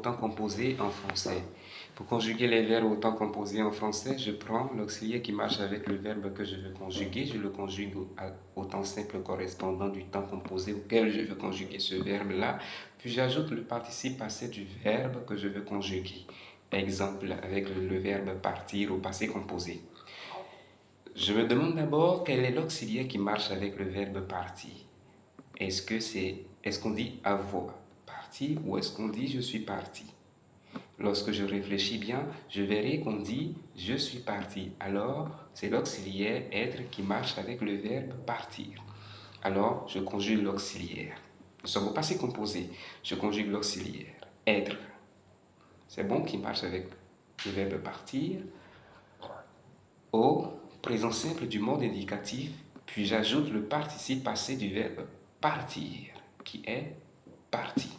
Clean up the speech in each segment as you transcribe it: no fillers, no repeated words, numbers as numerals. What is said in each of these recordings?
temps composé en français. Pour conjuguer les verbes au temps composé en français, je prends l'auxiliaire qui marche avec le verbe que je veux conjuguer, je le conjugue au temps simple correspondant du temps composé auquel je veux conjuguer ce verbe-là, puis j'ajoute le participe passé du verbe que je veux conjuguer. Exemple, avec le verbe partir au passé composé. Je me demande d'abord quel est l'auxiliaire qui marche avec le verbe partir. Est-ce qu'on dit avoir parti ou est-ce qu'on dit je suis parti? Lorsque je réfléchis bien, je verrai qu'on dit je suis parti. Alors, c'est l'auxiliaire être qui marche avec le verbe partir. Alors, je conjugue l'auxiliaire. Nous sommes au passé composé. Je conjugue l'auxiliaire être. C'est bon, qui marche avec le verbe partir. Au présent simple du mode indicatif, puis j'ajoute le participe passé du verbe partir, qui est parti.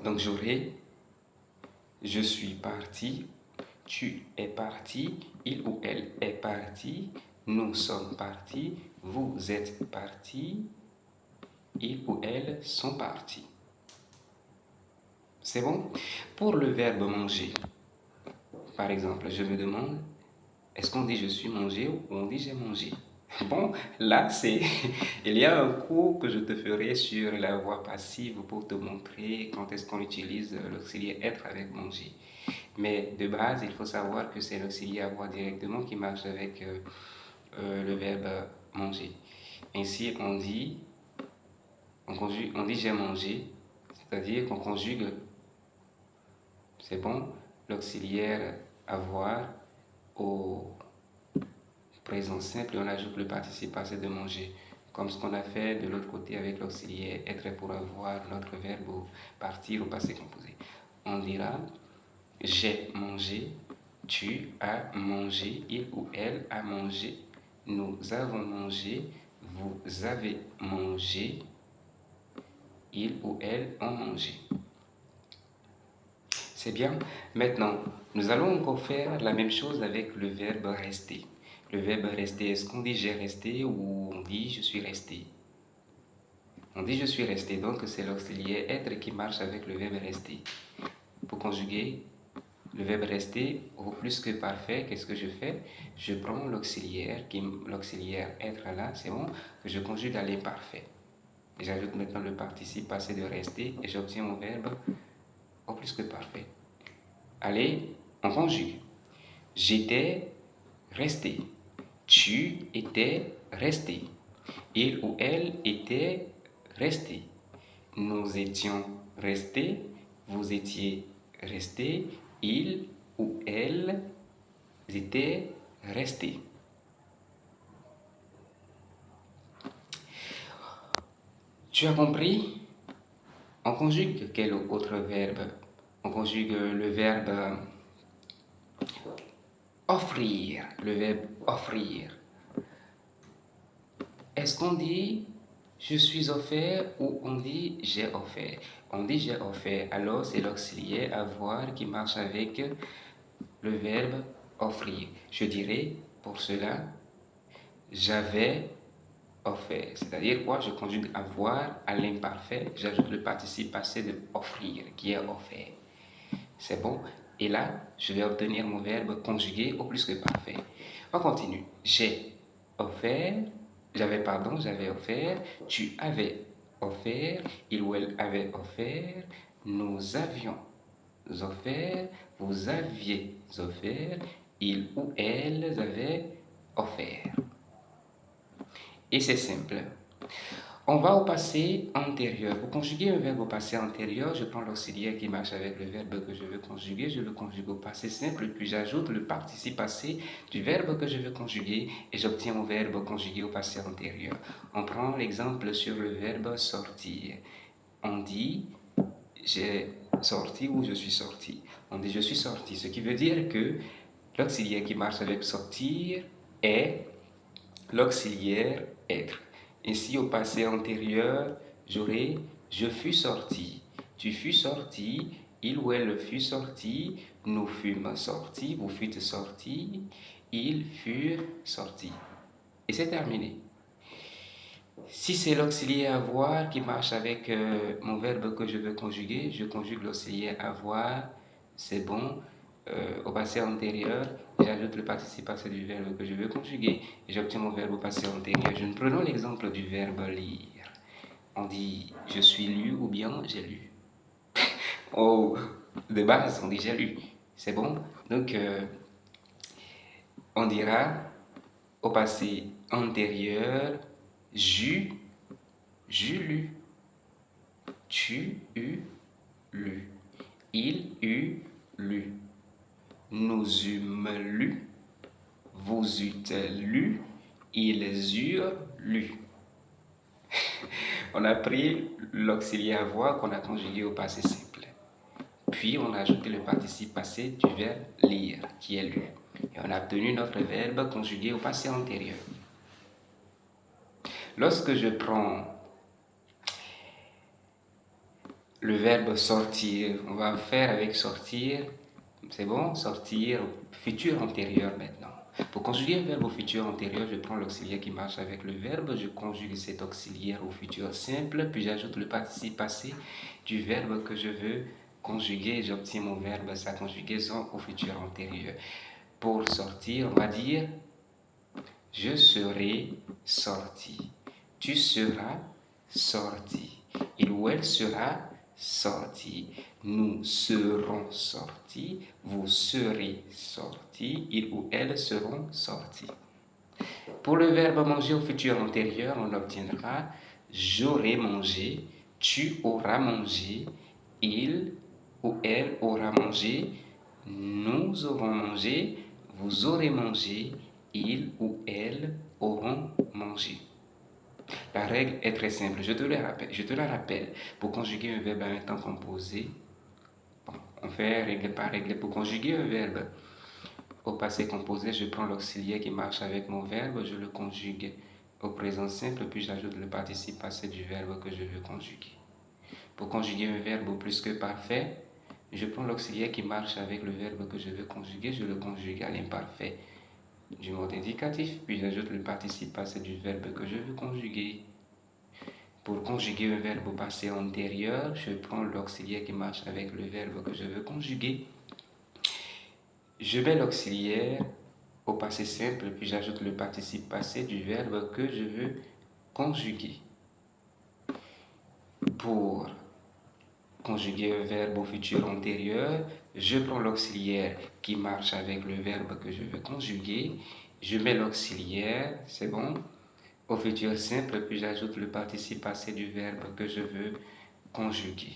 Donc j'aurai je suis parti, tu es parti, il ou elle est parti, nous sommes partis, vous êtes partis, il ou elle sont partis. C'est bon? Pour le verbe manger, par exemple, je me demande, est-ce qu'on dit je suis mangé ou on dit j'ai mangé? Bon, là, il y a un cours que je te ferai sur la voix passive pour te montrer quand est-ce qu'on utilise l'auxiliaire être avec manger. Mais de base, il faut savoir que c'est l'auxiliaire avoir directement qui marche avec le verbe manger. Ainsi, on dit j'ai mangé, c'est-à-dire qu'on conjugue, c'est bon, l'auxiliaire avoir au présent simple et on ajoute le participe passé de manger, comme ce qu'on a fait de l'autre côté avec l'auxiliaire être pour avoir notre verbe partir au passé composé. On dira j'ai mangé, tu as mangé, il ou elle a mangé, nous avons mangé, vous avez mangé, il ou elle ont mangé. C'est bien. Maintenant, nous allons encore faire la même chose avec le verbe rester. Le verbe rester, est-ce qu'on dit j'ai resté ou on dit je suis resté? On dit je suis resté, donc c'est l'auxiliaire être qui marche avec le verbe rester. Pour conjuguer le verbe rester au plus que parfait, qu'est-ce que je fais? Je prends l'auxiliaire être là, c'est bon, que je conjugue à l'imparfait. J'ajoute maintenant le participe passé de rester et j'obtiens mon verbe au plus que parfait. Allez, on conjugue. J'étais resté. Tu étais resté. Il ou elle était resté. Nous étions restés. Vous étiez restés. Il ou elle étaient restés. Tu as compris? On conjugue quel autre verbe? On conjugue le verbe offrir. Le verbe offrir. Est-ce qu'on dit je suis offert ou on dit j'ai offert? On dit j'ai offert, alors c'est l'auxiliaire avoir qui marche avec le verbe offrir. Je dirais pour cela j'avais offert. C'est-à-dire quoi? Je conjugue avoir à l'imparfait, j'ajoute le participe passé de offrir qui est offert. C'est bon? Et là, je vais obtenir mon verbe conjugué au plus que parfait. On continue. J'ai offert, j'avais offert, tu avais offert, il ou elle avait offert, nous avions offert, vous aviez offert, il ou elles avaient offert. Et c'est simple. On va au passé antérieur. Pour conjuguer un verbe au passé antérieur, je prends l'auxiliaire qui marche avec le verbe que je veux conjuguer, je le conjugue au passé simple, puis j'ajoute le participe passé du verbe que je veux conjuguer et j'obtiens mon verbe conjugué au passé antérieur. On prend l'exemple sur le verbe sortir. On dit j'ai sorti ou je suis sorti. On dit je suis sorti, ce qui veut dire que l'auxiliaire qui marche avec sortir est l'auxiliaire être. Ainsi, au passé antérieur, j'aurai je fus sorti, tu fus sorti, il ou elle fut sorti, nous fûmes sortis, vous fûtes sortis, ils furent sortis. Et c'est terminé. Si c'est l'auxiliaire avoir qui marche avec mon verbe que je veux conjuguer, je conjugue l'auxiliaire avoir, c'est bon. Au passé antérieur, j'ajoute le participe passé du verbe que je veux conjuguer et j'obtiens mon verbe au passé antérieur. Prenons l'exemple du verbe lire. On dit je suis lu ou bien j'ai lu. Oh, de base, on dit j'ai lu. C'est bon. Donc, on dira au passé antérieur, j'eus lu. Tu eus lu. Il eut lu. Nous eûmes lu. Vous eûtes lu. Ils eurent lu. On a pris l'auxiliaire avoir qu'on a conjugué au passé simple. Puis on a ajouté le participe passé du verbe lire, qui est lu. Et on a obtenu notre verbe conjugué au passé antérieur. Lorsque je prends le verbe sortir, on va faire avec sortir, c'est bon, sortir au futur antérieur maintenant. Pour conjuguer un verbe au futur antérieur, je prends l'auxiliaire qui marche avec le verbe, je conjugue cet auxiliaire au futur simple, puis j'ajoute le participe passé du verbe que je veux conjuguer et j'obtiens mon verbe, sa conjugaison au futur antérieur. Pour sortir, on va dire je serai sorti. Tu seras sorti. Il ou elle sera sorti. Nous serons sortis. Vous serez sortis. Il ou elle seront sortis. Pour le verbe manger au futur antérieur, on obtiendra j'aurai mangé, tu auras mangé, il ou elle aura mangé, nous aurons mangé, vous aurez mangé, il ou elle auront mangé. La règle est très simple, je te la rappelle. Pour conjuguer un verbe à un temps composé, on fait règle par règle. Pour conjuguer un verbe au passé composé, je prends l'auxiliaire qui marche avec mon verbe, je le conjugue au présent simple, puis j'ajoute le participe passé du verbe que je veux conjuguer. Pour conjuguer un verbe au plus que parfait, je prends l'auxiliaire qui marche avec le verbe que je veux conjuguer, je le conjugue à l'imparfait du mode indicatif, puis j'ajoute le participe passé du verbe que je veux conjuguer. Pour conjuguer un verbe au passé antérieur, je prends l'auxiliaire qui marche avec le verbe que je veux conjuguer. Je mets l'auxiliaire au passé simple, puis j'ajoute le participe passé du verbe que je veux conjuguer. Pour conjuguer un verbe au futur antérieur, je prends l'auxiliaire qui marche avec le verbe que je veux conjuguer. Je mets l'auxiliaire, c'est bon, au futur simple, puis j'ajoute le participe passé du verbe que je veux conjuguer.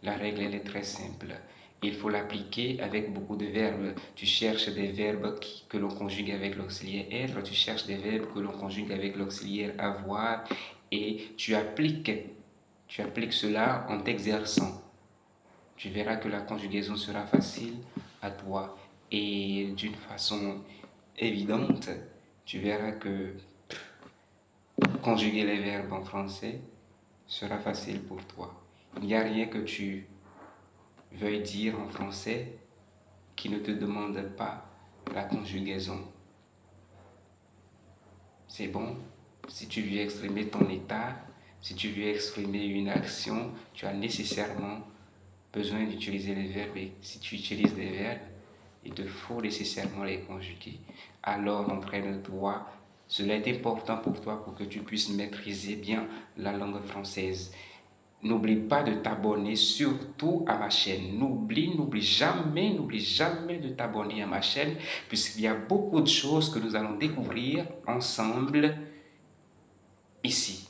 La règle, elle est très simple. Il faut l'appliquer avec beaucoup de verbes. Tu cherches des verbes que l'on conjugue avec l'auxiliaire être, tu cherches des verbes que l'on conjugue avec l'auxiliaire avoir, et tu appliques cela en t'exerçant. Tu verras que la conjugaison sera facile à toi et d'une façon évidente, tu verras que conjuguer les verbes en français sera facile pour toi. Il n'y a rien que tu veuilles dire en français qui ne te demande pas la conjugaison. C'est bon? Si tu veux exprimer ton état, si tu veux exprimer une action, tu as nécessairement besoin d'utiliser les verbes. Et si tu utilises des verbes, il te faut nécessairement les conjuguer. Alors entraîne-toi. Cela est important pour toi pour que tu puisses maîtriser bien la langue française. N'oublie pas de t'abonner surtout à ma chaîne. N'oublie jamais de t'abonner à ma chaîne puisqu'il y a beaucoup de choses que nous allons découvrir ensemble ici.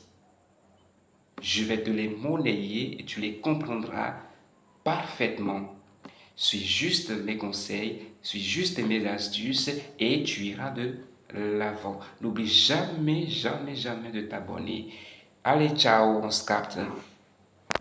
Je vais te les monnayer et tu les comprendras parfaitement. Suis juste mes conseils, suis juste mes astuces et tu iras de l'avant. N'oublie jamais de t'abonner. Allez, ciao, on se capte.